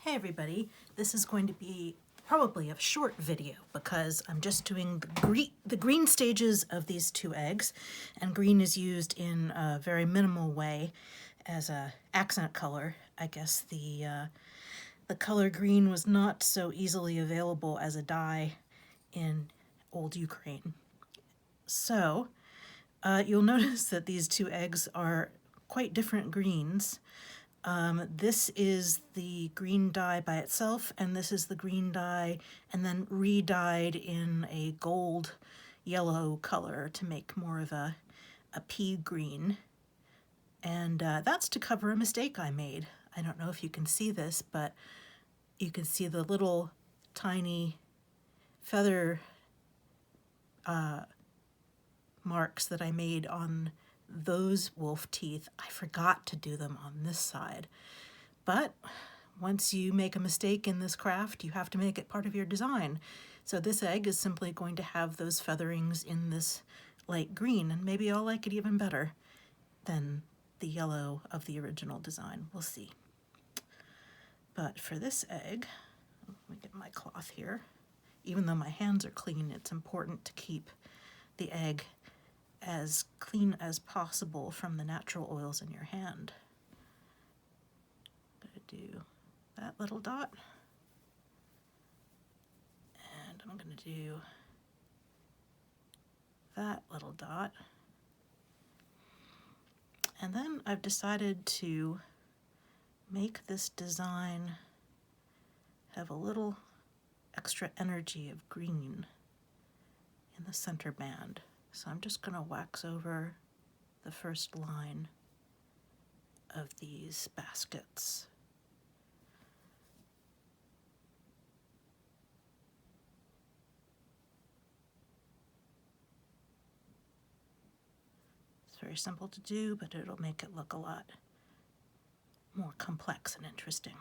Hey everybody, this is going to be probably a short video because I'm just doing the green stages of these two eggs, and green is used in a very minimal way as a accent color. I guess the color green was not so easily available as a dye in old Ukraine. So you'll notice that these two eggs are quite different greens. This is the green dye by itself, and this is the green dye and then re-dyed in a gold yellow color to make more of a pea green. And that's to cover a mistake I made. I don't know if you can see this, but you can see the little tiny feather marks that I made on those wolf teeth. I forgot to do them on this side. But once you make a mistake in this craft, you have to make it part of your design. So this egg is simply going to have those featherings in this light green, and maybe I'll like it even better than the yellow of the original design. We'll see. But for this egg, let me get my cloth here. Even though my hands are clean, it's important to keep the egg as clean as possible from the natural oils in your hand. I'm going to do that little dot, and I'm going to do that little dot, and then I've decided to make this design have a little extra energy of green in the center band. So I'm just going to wax over the first line of these baskets. It's very simple to do, but it'll make it look a lot more complex and interesting.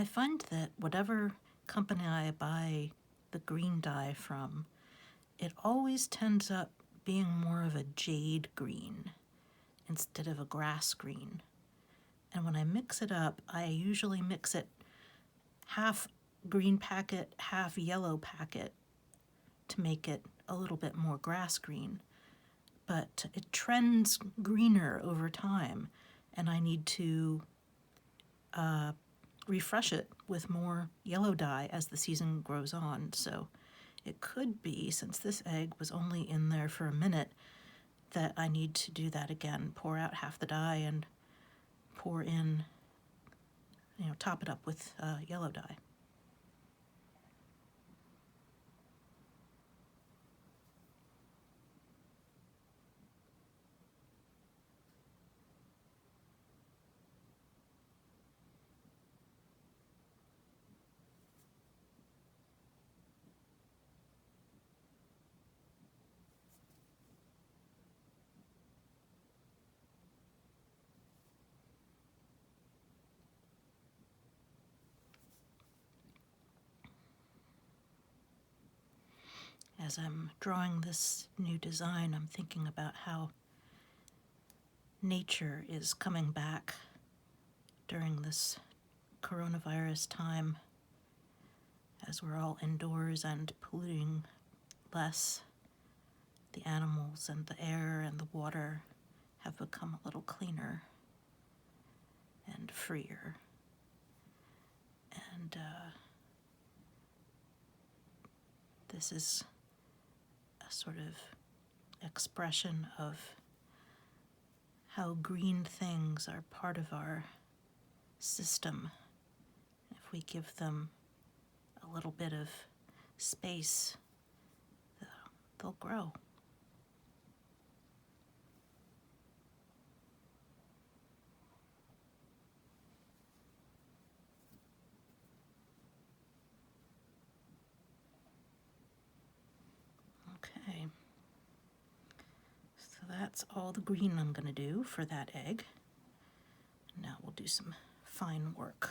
I find that whatever company I buy the green dye from, it always tends up being more of a jade green instead of a grass green. And when I mix it up, I usually mix it half green packet, half yellow packet to make it a little bit more grass green. But it trends greener over time, and I need to refresh it with more yellow dye as the season grows on. So it could be, since this egg was only in there for a minute, that I need to do that again. Pour out half the dye and pour in, top it up with yellow dye. As I'm drawing this new design, I'm thinking about how nature is coming back during this coronavirus time, as we're all indoors and polluting less. The animals and the air and the water have become a little cleaner and freer. And this is a sort of expression of how green things are part of our system. If we give them a little bit of space, they'll grow. Okay, so that's all the green I'm going to do for that egg. Now we'll do some fine work.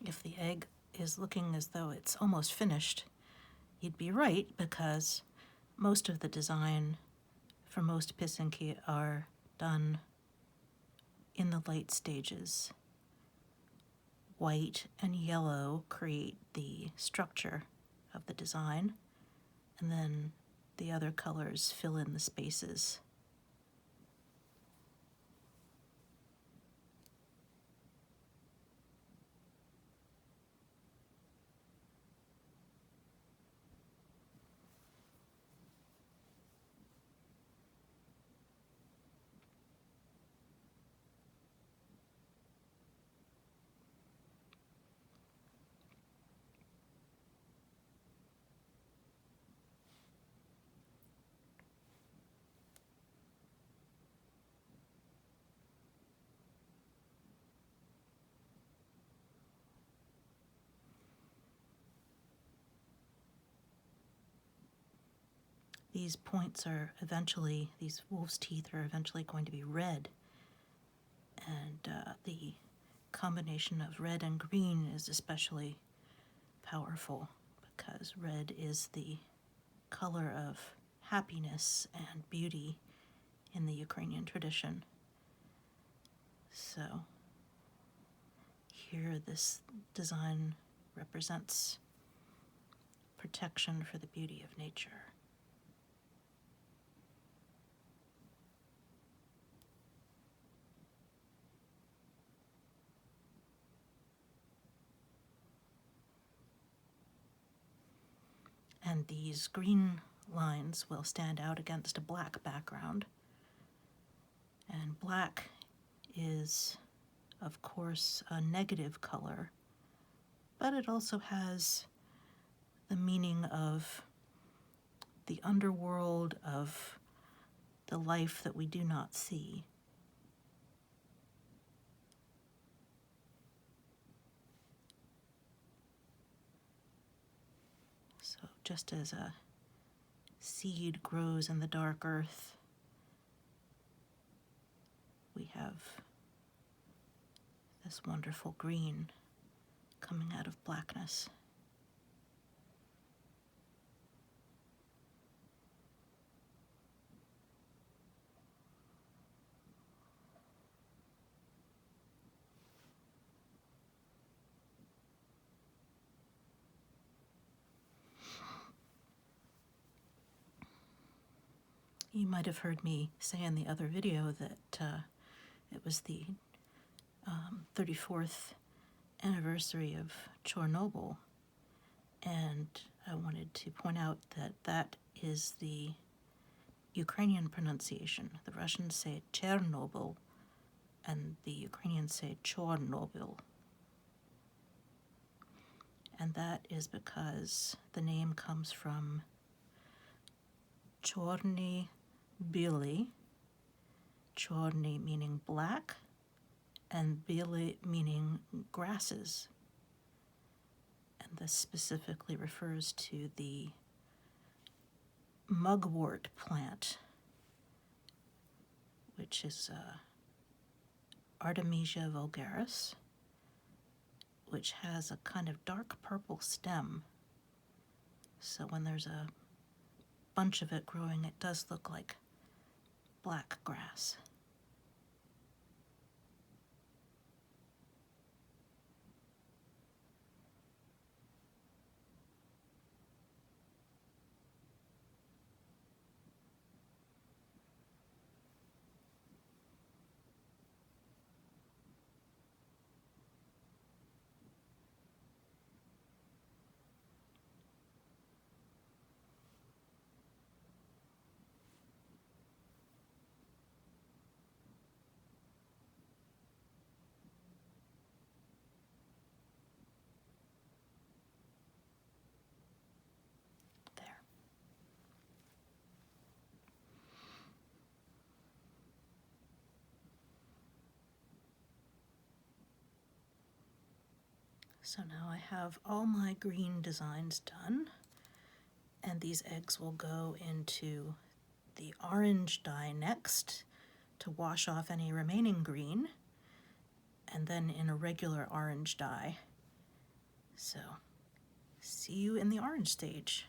If the egg is looking as though it's almost finished, you'd be right, because most of the design for most pysanky are done in the late stages. White and yellow create the structure of the design, and then the other colors fill in the spaces. these points are eventually, these wolf's teeth are eventually going to be red. And the combination of red and green is especially powerful because red is the color of happiness and beauty in the Ukrainian tradition. So here this design represents protection for the beauty of nature. And these green lines will stand out against a black background. And black is, of course, a negative color, but it also has the meaning of the underworld, of the life that we do not see. So just as a seed grows in the dark earth, we have this wonderful green coming out of blackness. You might have heard me say in the other video that it was the 34th anniversary of Chernobyl, and I wanted to point out that that is the Ukrainian pronunciation. The Russians say Chernobyl, and the Ukrainians say Chornobyl. And that is because the name comes from Chorny Bili, Chorny meaning black, and Bili meaning grasses. And this specifically refers to the mugwort plant, which is Artemisia vulgaris, which has a kind of dark purple stem. So when there's a bunch of it growing, it does look like black grass. There. So now I have all my green designs done, and these eggs will go into the orange dye next to wash off any remaining green, and then in a regular orange dye. So see you in the orange stage.